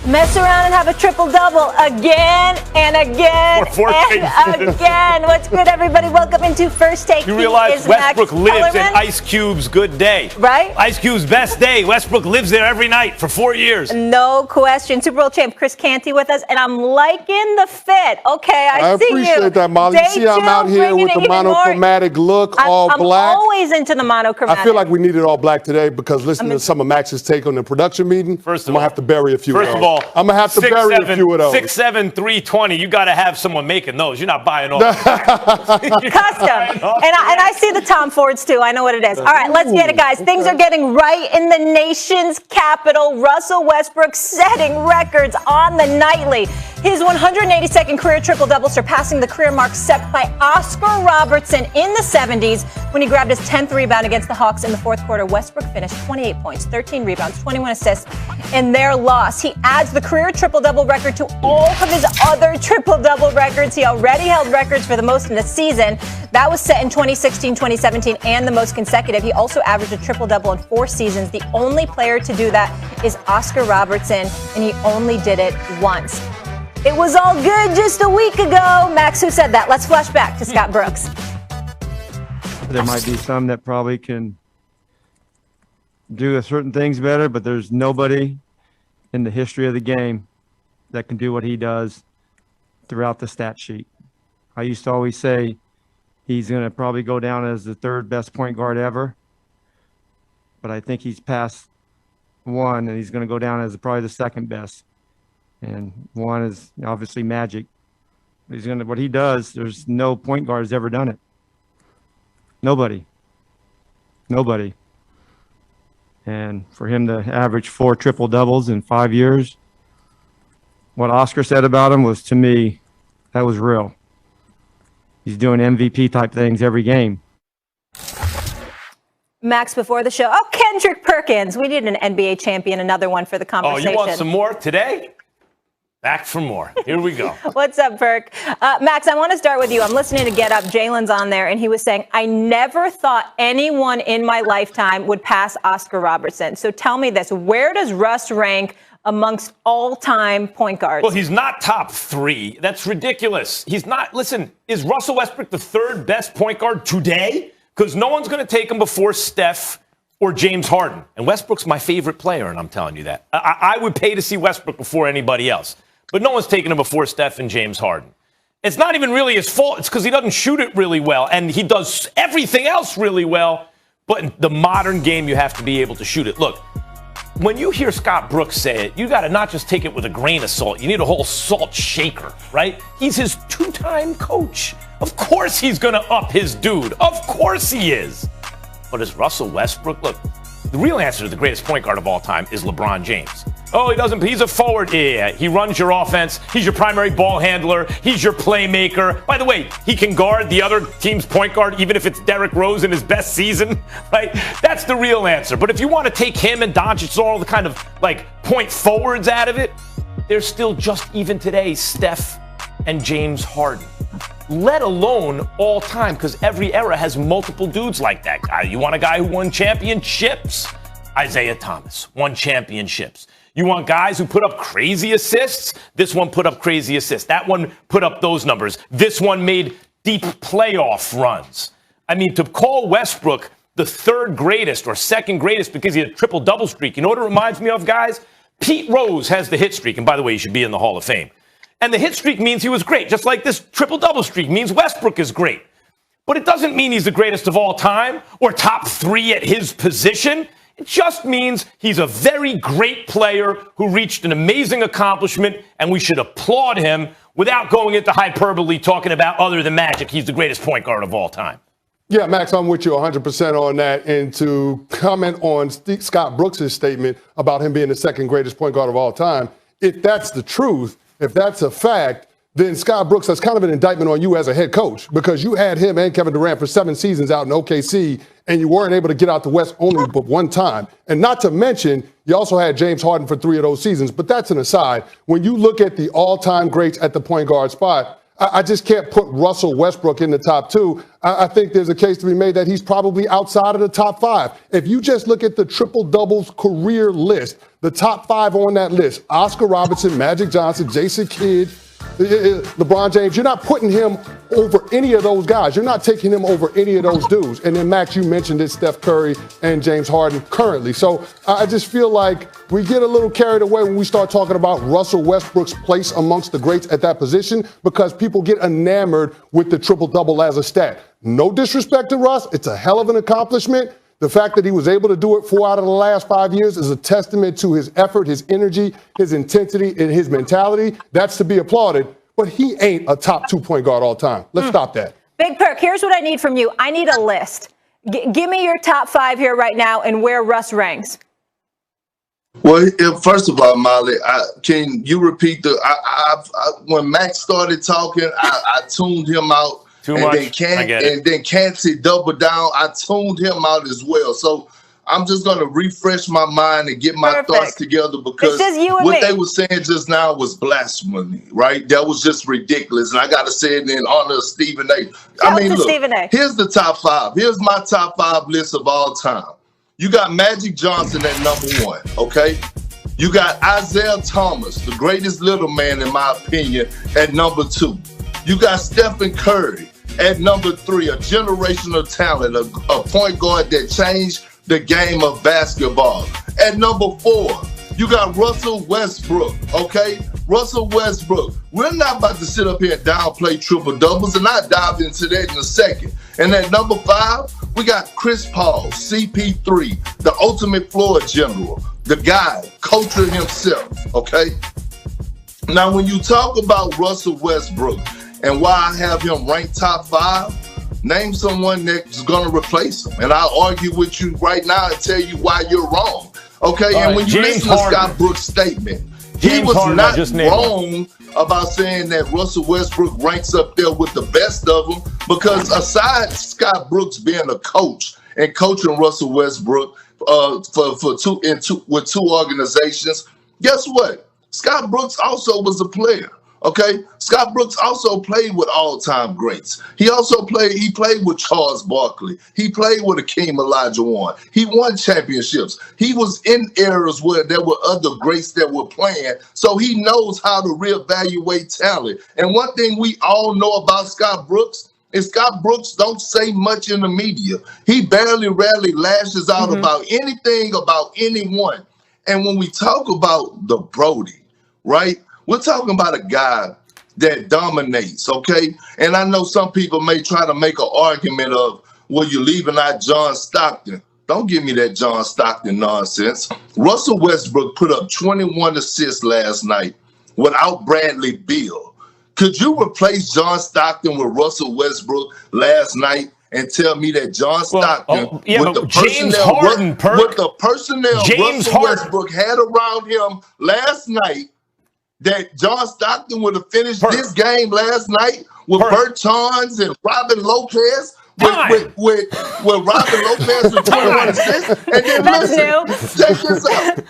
Mess around and have a triple-double again and again and again. What's good, everybody? Welcome into First Take. You realize Westbrook lives in Ice Cube's good day. Right? Ice Cube's best day. Westbrook lives there every night for 4 years. No question. Super Bowl champ Chris Canty with us, and I'm liking the fit. Okay, I see you. I appreciate that, Molly. You see I'm out here with the monochromatic look, all black. I'm always into the monochromatic. I feel like we needed all black today because listening to some of Max's take on the production meeting, I'm going to have to bury a few of those. First of all, I'm going to have to bury a few of those. 6'7", 320. You got to have someone making those. You're not buying all. Custom. And I see the Tom Fords, too. I know what it is. All right, let's get it, guys. Things are getting right in the nation's capital. Russell Westbrook setting records on the nightly. His 182nd career triple-double surpassing the career mark set by Oscar Robertson in the 70s when he grabbed his 10th rebound against the Hawks in the fourth quarter. Westbrook finished 28 points, 13 rebounds, 21 assists in their loss. He adds the career triple-double record to all of his other triple-double records. He already held records for the most in a season. That was set in 2016, 2017, and the most consecutive. He also averaged a triple-double in 4 seasons. The only player to do that is Oscar Robertson, and he only did it once. It was all good just a week ago. Max, who said that? Let's flash back to Scott Brooks. There might be some that probably can do certain things better, but there's nobody in the history of the game that can do what he does throughout the stat sheet. I used to always say he's going to probably go down as the 3rd best point guard ever, but I think he's past 1, and he's going to go down as probably the 2nd best. And 1 is obviously Magic. What he does, there's no point guard has ever done it. Nobody. And for him to average 4 triple doubles in 5 years, what Oscar said about him was, to me, that was real. He's doing MVP type things every game. Max, before the show, Kendrick Perkins. We need an NBA champion, another one for the conversation. Oh, you want some more today? Back for more. Here we go. What's up, Perk? Max, I want to start with you. I'm listening to Get Up. Jalen's on there, and he was saying, I never thought anyone in my lifetime would pass Oscar Robertson. So tell me this. Where does Russ rank amongst all-time point guards? Well, he's not top 3. That's ridiculous. He's not. Listen, is Russell Westbrook the 3rd best point guard today? Because no one's going to take him before Steph or James Harden. And Westbrook's my favorite player, and I'm telling you that. I would pay to see Westbrook before anybody else. But no one's taking him before Steph and James Harden. It's not even really his fault. It's because he doesn't shoot it really well. And he does everything else really well. But in the modern game, you have to be able to shoot it. Look, when you hear Scott Brooks say it, you got to not just take it with a grain of salt. You need a whole salt shaker, right? He's his 2-time coach. Of course he's going to up his dude. Of course he is. But is Russell Westbrook? Look, the real answer to the greatest point guard of all time is LeBron James. Oh, he doesn't. He's a forward. Yeah, he runs your offense. He's your primary ball handler. He's your playmaker. By the way, he can guard the other team's point guard, even if it's Derrick Rose in his best season, right? That's the real answer. But if you want to take him and Doncic, all the kind of point forwards out of it, there's still just even today Steph and James Harden. Let alone all time, because every era has multiple dudes like that guy. You want a guy who won championships? Isaiah Thomas won championships. You want guys who put up crazy assists? This one put up crazy assists. That one put up those numbers. This one made deep playoff runs. I mean, to call Westbrook the 3rd greatest or 2nd greatest because he had a triple-double streak, you know what it reminds me of, guys? Pete Rose has the hit streak. And by the way, he should be in the Hall of Fame. And the hit streak means he was great, just like this triple-double streak means Westbrook is great. But it doesn't mean he's the greatest of all time or top 3 at his position. It just means he's a very great player who reached an amazing accomplishment, and we should applaud him without going into hyperbole talking about other than Magic. He's the greatest point guard of all time. Yeah, Max, I'm with you 100% on that. And to comment on Scott Brooks' statement about him being the 2nd greatest point guard of all time, if that's the truth, if that's a fact, then Scott Brooks, that's kind of an indictment on you as a head coach because you had him and Kevin Durant for 7 seasons out in OKC, and you weren't able to get out the West only but one time. And not to mention, you also had James Harden for 3 of those seasons. But that's an aside. When you look at the all-time greats at the point guard spot, I just can't put Russell Westbrook in the top 2. I think there's a case to be made that he's probably outside of the top 5. If you just look at the triple-doubles career list, the top 5 on that list, Oscar Robertson, Magic Johnson, Jason Kidd, LeBron James, you're not putting him over any of those guys. You're not taking him over any of those dudes. And then, Max, you mentioned it, Steph Curry and James Harden currently. So I just feel like we get a little carried away when we start talking about Russell Westbrook's place amongst the greats at that position because people get enamored with the triple-double as a stat. No disrespect to Russ. It's a hell of an accomplishment. The fact that he was able to do it 4 out of the last 5 years is a testament to his effort, his energy, his intensity, and his mentality. That's to be applauded. But he ain't a top 2 point guard all time. Let's stop that. Big Perk, here's what I need from you. I need a list. Give me your top 5 here right now and where Russ ranks. Well, first of all, Molly, can you repeat when Max started talking, I tuned him out. Too much. And then Canty doubled down. I tuned him out as well. So I'm just going to refresh my mind and get my thoughts together because what they were saying just now was blasphemy, right? That was just ridiculous. And I got to say it in honor of Stephen A. Look, here's the top 5. Here's my top 5 list of all time. You got Magic Johnson at number 1, okay? You got Isaiah Thomas, the greatest little man, in my opinion, at number 2. You got Stephen Curry at number 3, a generational talent, a point guard that changed the game of basketball. At number 4, you got Russell Westbrook, okay? Russell Westbrook. We're not about to sit up here and downplay triple-doubles, and I'll dive into that in a second. And at number 5, we got Chris Paul, CP3, the ultimate floor general, the guy, coacher himself, okay? Now, when you talk about Russell Westbrook and why I have him ranked top 5, name someone that's going to replace him. And I'll argue with you right now and tell you why you're wrong. Okay, and when you listen to Scott Brooks' statement, he was not wrong about saying that Russell Westbrook ranks up there with the best of them because aside Scott Brooks being a coach and coaching Russell Westbrook with 2 organizations, guess what? Scott Brooks also was a player. Okay, Scott Brooks also played with all-time greats. He played with Charles Barkley. He played with Akeem Olajuwon. He won championships. He was in eras where there were other greats that were playing, so he knows how to reevaluate talent. And one thing we all know about Scott Brooks is Scott Brooks don't say much in the media. He rarely lashes out about anything, about anyone. And when we talk about the Brody, right? We're talking about a guy that dominates, okay? And I know some people may try to make an argument of, well, you're leaving out John Stockton. Don't give me that John Stockton nonsense. Russell Westbrook put up 21 assists last night without Bradley Beal. Could you replace John Stockton with Russell Westbrook last night and tell me that John Stockton, with the personnel Russell Westbrook had around him last night, that John Stockton would have finished this game last night with Bertans and Robin Lopez, with Robin Lopez with 21 assists. And then check this out.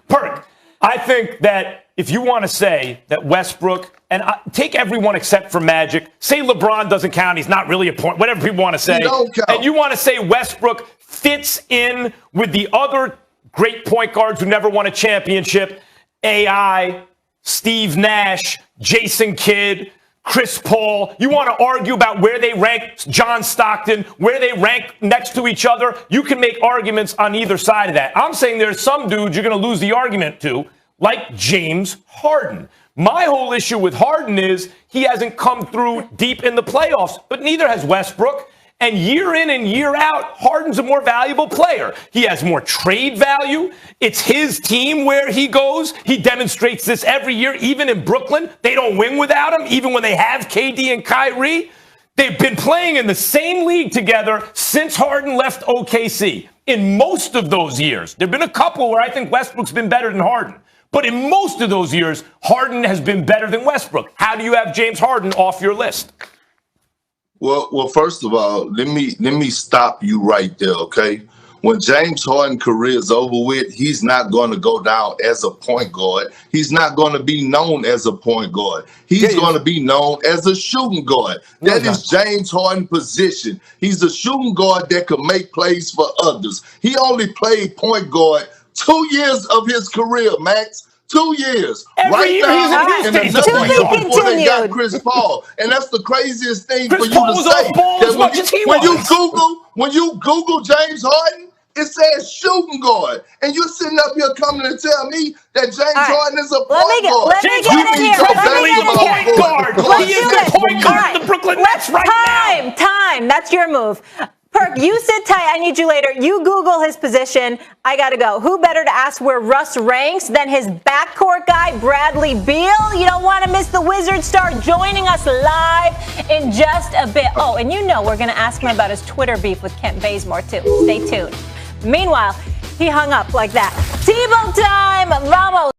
Perk. I think that if you want to say that Westbrook, and take everyone except for Magic, say LeBron doesn't count, he's not really a point, whatever people want to say, and you want to say Westbrook fits in with the other great point guards who never won a championship, AI, Steve Nash, Jason Kidd, Chris Paul. You want to argue about where they rank John Stockton, where they rank next to each other. You can make arguments on either side of that. I'm saying there's some dudes you're going to lose the argument to, like James Harden. My whole issue with Harden is he hasn't come through deep in the playoffs, but neither has Westbrook. And year in and year out, Harden's a more valuable player. He has more trade value. It's his team where he goes. He demonstrates this every year, even in Brooklyn. They don't win without him, even when they have KD and Kyrie. They've been playing in the same league together since Harden left OKC. In most of those years, there have been a couple where I think Westbrook's been better than Harden. But in most of those years, Harden has been better than Westbrook. How do you have James Harden off your list? Well, first of all, let me stop you right there, okay? when James Harden's career is over with, he's not going to go down as a point guard. He's not going to be known as a point guard. He's going to be known as a shooting guard. That is James Harden's position. He's a shooting guard that can make plays for others. He only played point guard 2 years of his career, Max. 2 years. Every year he's in his and another year before they got Chris Paul. And that's the craziest thing for you to say. That when you Google James Harden, it says shooting guard. And you're sitting up here coming to tell me that James Harden is a point guard. Let me get in here. He is the point guard of the Brooklyn Nets right now. Time. That's your move. Perk, you sit tight. I need you later. You Google his position. I got to go. Who better to ask where Russ ranks than his backcourt guy, Bradley Beal? You don't want to miss the Wizard star joining us live in just a bit. Oh, and you know we're going to ask him about his Twitter beef with Kent Bazemore, too. Stay tuned. Meanwhile, he hung up like that. Tebow time. Vamos.